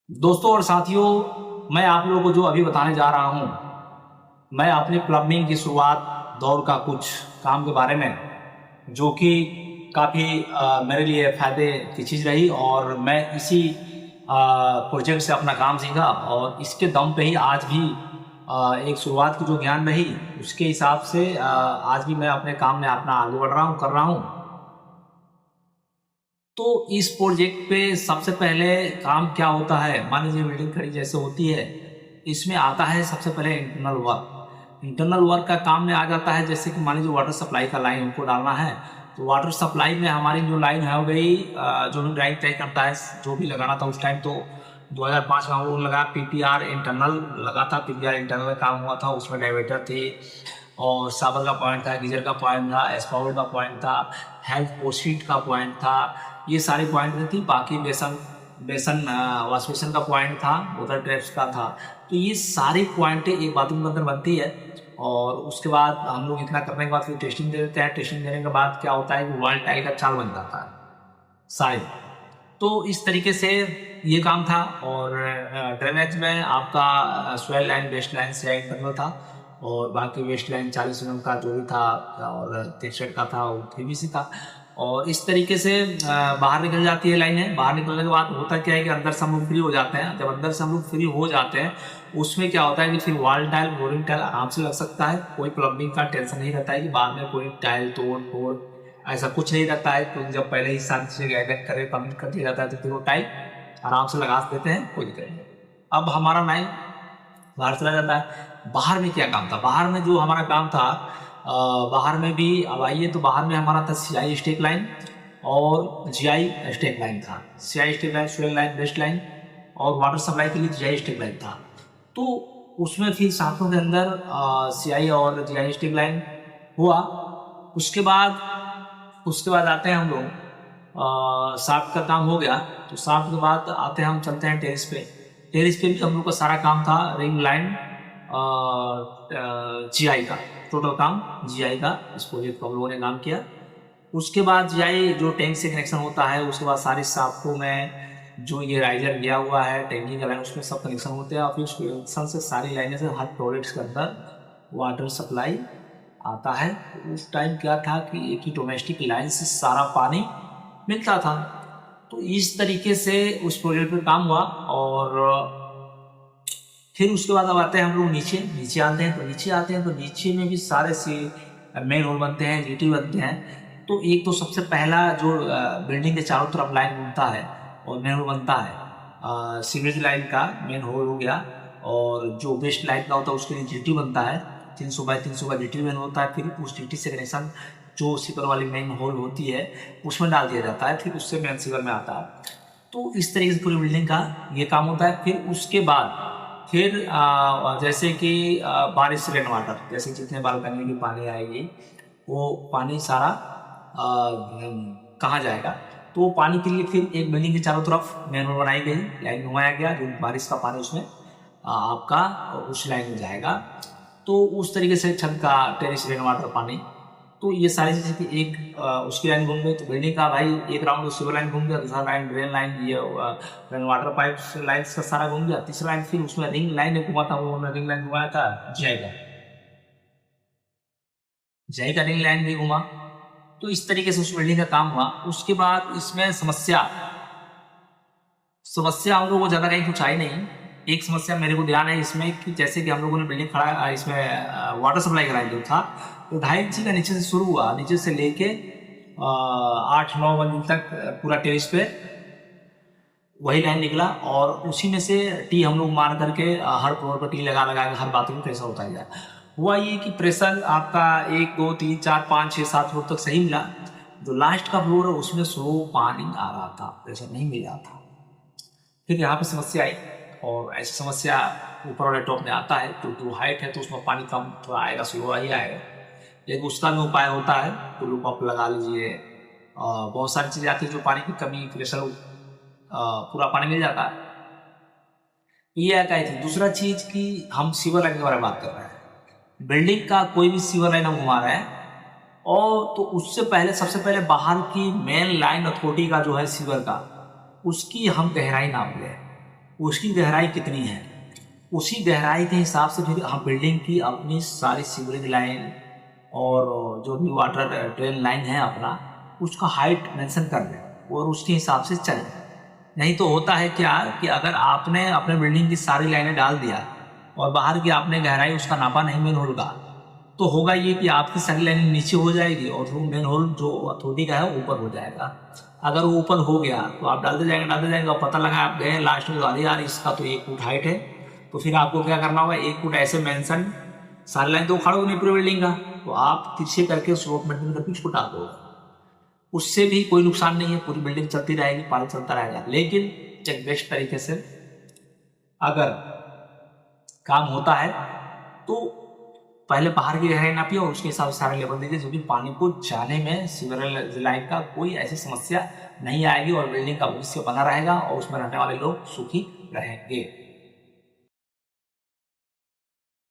दोस्तों और साथियों, मैं आप लोगों को जो अभी बताने जा रहा हूँ, मैं अपनी प्लम्बिंग की शुरुआत दौर का कुछ काम के बारे में, जो कि काफ़ी मेरे लिए फ़ायदे की चीज़ रही और मैं इसी प्रोजेक्ट से अपना काम सीखा और इसके दम पे ही आज भी एक शुरुआत की जो ज्ञान रही, उसके हिसाब से आज भी मैं अपने काम में अपना आगे बढ़ रहा हूँ, कर रहा हूँ। तो इस प्रोजेक्ट पे सबसे पहले काम क्या होता है, मान लीजिए बिल्डिंग खड़ी जैसे होती है, इसमें आता है सबसे पहले इंटरनल वर्क। इंटरनल वर्क का काम में आ जाता है, जैसे कि मान लीजिए वाटर सप्लाई का लाइन हमको डालना है, तो वाटर सप्लाई में हमारी जो लाइन है हो गई, जो भी लाइन तय करता है, जो भी लगाना था उस टाइम तो 2005 में हम लोग लगा पीपीआर इंटरनल लगा था। पीपीआर इंटरनल में काम हुआ था, उसमें डाइवर्टर थे और साबर का पॉइंट था, गीजर का पॉइंट था, एस्पावर का पॉइंट था, हेल्थ पोस्टफीड का पॉइंट था। ये सारी पॉइंट थी। बाकी बेसन बेसन वॉश बेसन का पॉइंट था, वाटर ट्रैप्स का था। तो ये सारी पॉइंटें एक बाथरूम के अंदर बनती है और उसके बाद हम लोग इतना करने के बाद फिर टेस्टिंग दे देते हैं। टेस्टिंग देने के बाद क्या होता है कि वॉल टाइल का चाल बन जाता है साइड। तो इस तरीके से ये काम था। और ड्रेनेज में आपका स्वेल लाइन, वेस्ट लाइन से इंटरनल था और बाकी वेस्ट लाइन 40 का जो भी था और 63 का था वो पीवीसी था। और इस तरीके से बाहर निकल जाती है लाइनें। बाहर निकलने के बाद होता क्या है कि अंदर से हम लोग फ्री हो जाते हैं। जब अंदर से हम लोग फ्री हो जाते हैं, उसमें क्या होता है कि फिर वॉल टाइल, फ्लोरिंग टाइल आराम से लग सकता है। कोई प्लम्बिंग का टेंशन नहीं रहता है कि बाद में कोई टाइल तोड़ फोड़, ऐसा कुछ नहीं रहता है। क्योंकि जब पहले ही सारी चीज़ें गाइडेंस करके कंप्लीट कर दिया जाता है तो फिर वो टाइल आराम से लगा देते हैं, कोई दिक्कत नहीं। अब हमारा लाइन बाहर चला जाता है। बाहर में क्या काम था, बाहर में जो हमारा काम था, बाहर में भी अब आइए, तो बाहर में हमारा था सीआई स्टेक लाइन और जीआई स्टेक लाइन था। CI stack line, soil line, waste line और वाटर सप्लाई के लिए जीआई स्टेक लाइन था। तो उसमें फिर सातों के अंदर सीआई और जीआई स्टेक लाइन हुआ। उसके बाद उसके बाद आते हैं हम लोग, शाफ्ट का काम हो गया। तो शाफ्ट के बाद आते हैं, हम चलते हैं टेरिस पे। टेरिस पे भी हम लोग का सारा काम था, रिंग लाइन, जीआई का, टोटल काम जीआई का इस प्रोजेक्ट को हम लोगों ने काम किया। उसके बाद जीआई जो टैंक से कनेक्शन होता है, उसके बाद सारी शाफ्टों में जो ये राइजर गया हुआ है, टैंकिंग का लाइन, उसमें सब कनेक्शन होते हैं और फिर उस कनेक्शन से सारी लाइनें से हर टॉयलेट्स के अंदर वाटर सप्लाई आता है। उस टाइम क्या था कि एक ही डोमेस्टिक लाइन से सारा पानी मिलता था। तो इस तरीके से उस प्रोजेक्ट पर काम हुआ। और फिर उसके बाद अब आते हैं हम लोग नीचे। नीचे आते हैं तो नीचे में भी सारे से मेन होल बनते हैं, जीटी बनते हैं। तो एक तो सबसे पहला जो बिल्डिंग के चारों तरफ लाइन बनता है और मेन होल बनता है, सीवरेज लाइन का मेन होल हो गया। और जो वेस्ट लाइन का होता है उसके लिए जीटी बनता है, 300 बाई 300 का जीटी मेन होता है। फिर उस जीटी से कनेक्शन जो सीवर वाली मेन होल होती है उसमें डाल दिया जाता है, फिर उससे मेन सीवर में आता है। तो इस तरीके से पूरी बिल्डिंग का ये काम होता है। फिर उसके बाद फिर जैसे कि बारिश, रेन वाटर, जैसे जितने बालकनी की पानी आएगी वो पानी सारा कहाँ जाएगा, तो वो पानी के लिए फिर एक बिल्डिंग के चारों तरफ मेन रोड बनाई गई, लाइन घुमाया गया, जो बारिश का पानी उसमें आपका उस लाइन में जाएगा। तो उस तरीके से छत का टेरिस रेन वाटर पानी। तो ये सारी चीज़ें की एक उसकी लाइन घूम गई। तो बिल्डिंग का भाई एक राउंड सिवर लाइन घूम गया, दूसरा लाइन ड्रेन लाइन, ये रेन वाटर पाइप लाइन का सारा घूम गया। तीसरा लाइन फिर उसमें रिंग लाइन घुमा था, वो रिंग लाइन घुमाया था जाएगा, जाएगा रिंग लाइन भी घुमा। तो इस तरीके से उस बिल्डिंग का काम हुआ। उसके बाद इसमें समस्या समस्या हम लोगों को ज़्यादा कहीं कुछ आई नहीं। एक समस्या मेरे को ध्यान है इसमें कि जैसे कि हम लोगों ने बिल्डिंग खड़ा, इसमें वाटर सप्लाई का लाइन जो था तो 2.5 इंच का नीचे से शुरू हुआ, नीचे से लेके 8-9 मंजिल तक पूरा टेरिस पे वही लाइन निकला। और उसी में से टी हम लोग मार करके हर फ्लोर पर टी लगा लगा के हर बाथरूम में प्रेशर होता गया। हुआ ये कि प्रेशर आपका 1 2 3 4 5 6 7 फ्लोर तक सही मिला। जो लास्ट का फ्लोर है उसमें स्लो पानी आ रहा था, प्रेशर नहीं मिल रहा था। फिर यहाँ पे समस्या आई। और ऐसी समस्या ऊपर वाले टॉप में आता है, क्योंकि वो हाइट है तो उसमें पानी कम थोड़ा आएगा, स्लो ही आएगा। एक उसका भी उपाय होता है, तो लूप अप लगा लीजिए। बहुत सारी चीज़ें आती है जो पानी की कमी, प्रेशर पूरा पानी मिल जाता है। ये एक आई थी। दूसरा चीज़ कि हम सीवर लाइन के बारे में बात कर रहे हैं। बिल्डिंग का कोई भी सीवर लाइन हम घुमा रहे हैं और तो उससे पहले सबसे पहले बाहर की मेन लाइन अथॉरिटी का जो है सीवर का, उसकी हम गहराई नाप लें। उसकी गहराई कितनी है, उसी गहराई के हिसाब से फिर हम बिल्डिंग की अपनी सारी सीवरेज लाइन और जो भी वाटर ड्रेन लाइन है अपना, उसका हाइट मेंशन कर दें और उसके हिसाब से चलें। नहीं तो होता है क्या कि अगर आपने अपने बिल्डिंग की सारी लाइनें डाल दिया और बाहर की आपने गहराई उसका नापा नहीं मेन होल का, तो होगा ये कि आपकी सारी लाइनें नीचे हो जाएगी और वो मेन होल जो अथॉरिटी का है ऊपर हो जाएगा। अगर वो ऊपर हो गया तो आप डालते जाएंगे और पता लगा आप गए लास्ट में, अरे यार इसका तो 1 फुट हाइट है, तो फिर आपको क्या करना होगा, 1 फुट ऐसे मेंशन, सारी लाइन तो उखाड़ोगे नहीं पूरी बिल्डिंग का, तो आप तिरछे करके स्लोप मेंटेन करके उसको डाल दोगे। उससे भी कोई नुकसान नहीं है, पूरी बिल्डिंग चलती रहेगी, पानी चलता रहेगा। लेकिन एक बेस्ट तरीके से अगर काम होता है तो पहले बाहर की गहराई नापिए और उसके हिसाब से सारे लेवल दीजिए, जो कि पानी को जाने में सीवरेज लाइन का कोई ऐसी समस्या नहीं आएगी और बिल्डिंग का भविष्य बना रहेगा और उसमें रहने वाले लोग सुखी रहेंगे।